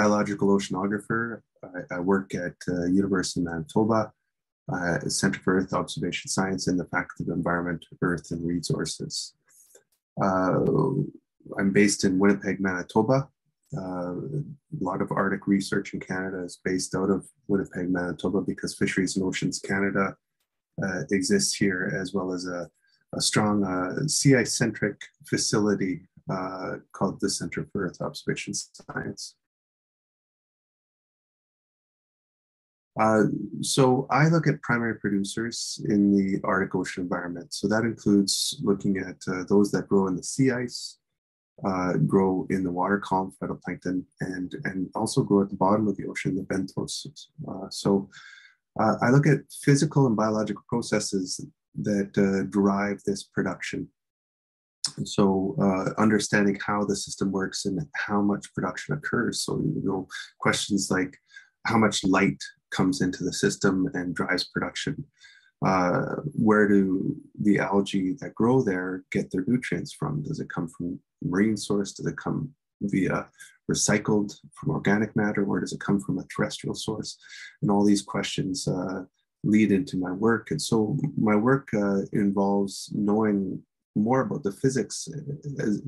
biological oceanographer. I work at University of Manitoba, Center for Earth Observation Science in the Faculty of Environment, Earth and Resources. I'm based in Winnipeg, Manitoba. A lot of Arctic research in Canada is based out of Winnipeg, Manitoba, because Fisheries and Oceans Canada exists here, as well as a strong sea ice-centric facility called the Center for Earth Observation Science. So I look at primary producers in the Arctic Ocean environment. So that includes looking at those that grow in the sea ice, grow in the water column, phytoplankton, and also grow at the bottom of the ocean, the benthos. I look at physical and biological processes that drive this production. And so understanding how the system works and how much production occurs. So, questions like how much light comes into the system and drives production. Where do the algae that grow there get their nutrients from? Does it come from marine source? Does it come via recycled from organic matter? Where does it come from a terrestrial source? And all these questions lead into my work. And so my work involves knowing more about the physics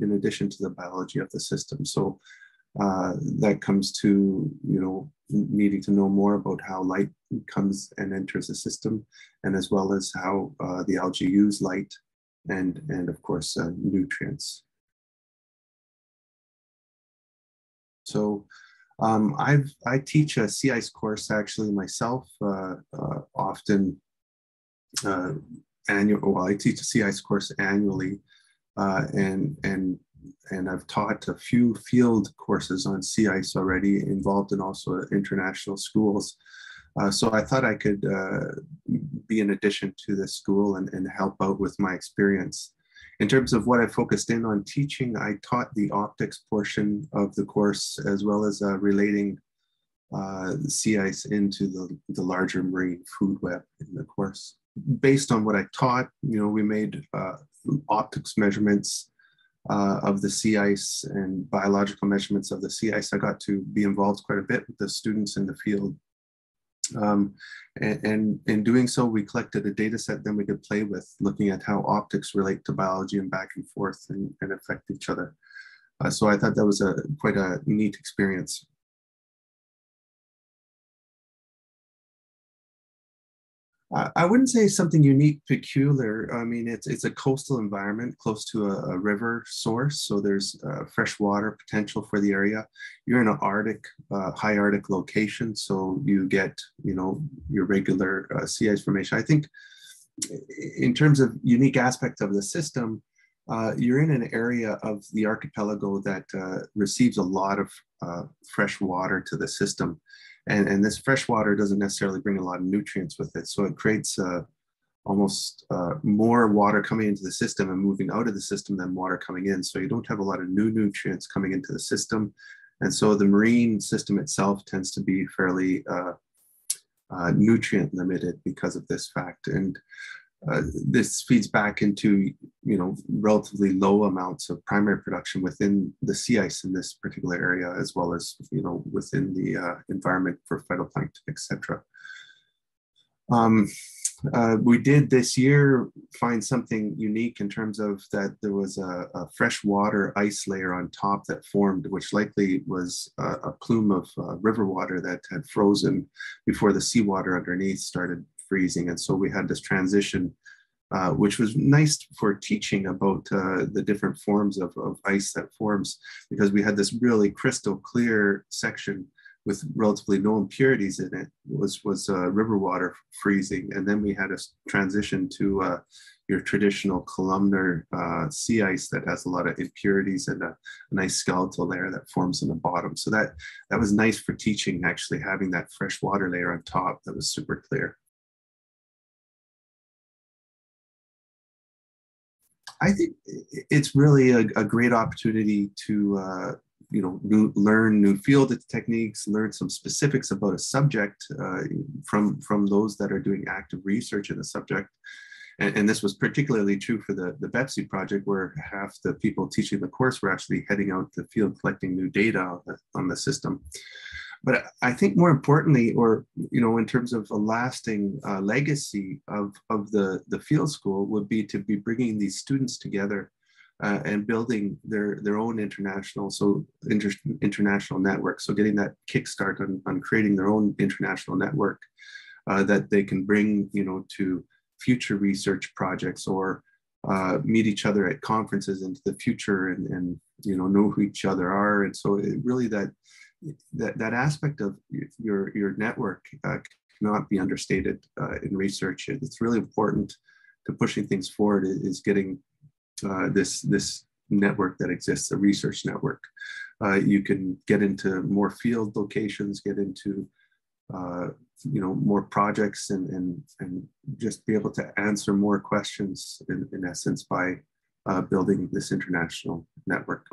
in addition to the biology of the system. So that comes to, needing to know more about how light comes and enters the system, and as well as how the algae use light and of course, nutrients. So I teach a sea ice course actually myself, often I teach a sea ice course annually, and I've taught a few field courses on sea ice already, involved in also international schools. So I thought I could be an addition to this school and help out with my experience. In terms of what I focused in on teaching, I taught the optics portion of the course, as well as relating the sea ice into the larger marine food web in the course. Based on what I taught, we made optics measurements of the sea ice and biological measurements of the sea ice. I got to be involved quite a bit with the students in the field. And in doing so, we collected a data set then we could play with, looking at how optics relate to biology and back and forth and affect each other. So I thought that was quite a neat experience. I wouldn't say something unique, peculiar. I mean, it's a coastal environment close to a river source, so there's fresh water potential for the area. You're in an Arctic, high Arctic location, so you get, your regular sea ice formation. I think in terms of unique aspects of the system, you're in an area of the archipelago that receives a lot of fresh water to the system. And this fresh water doesn't necessarily bring a lot of nutrients with it. So it creates almost more water coming into the system and moving out of the system than water coming in. So you don't have a lot of new nutrients coming into the system. And so the marine system itself tends to be fairly nutrient limited because of this fact. And this feeds back into, relatively low amounts of primary production within the sea ice in this particular area, as well as, within the environment for phytoplankton, etc. We did this year find something unique in terms of that there was a freshwater ice layer on top that formed, which likely was a plume of river water that had frozen before the seawater underneath started freezing. And so we had this transition, which was nice for teaching about the different forms of ice that forms, because we had this really crystal clear section with relatively no impurities in it, was river water freezing. And then we had a transition to your traditional columnar sea ice that has a lot of impurities and a nice skeletal layer that forms in the bottom. So that was nice for teaching, actually having that fresh water layer on top that was super clear. I think it's really a great opportunity to learn new field techniques, learn some specifics about a subject from those that are doing active research in a subject, And this was particularly true for the BEPSII project, where half the people teaching the course were actually heading out to the field collecting new data on the system. But I think more importantly, or in terms of a lasting legacy of the field school, would be to be bringing these students together and building their own international network. So getting that kickstart on creating their own international network that they can bring to future research projects, or meet each other at conferences into the future, and know who each other are. And so really that aspect of your network cannot be understated in research. It's really important to pushing things forward is getting this network that exists, a research network. You can get into more field locations, get into more projects, and just be able to answer more questions in essence by building this international network.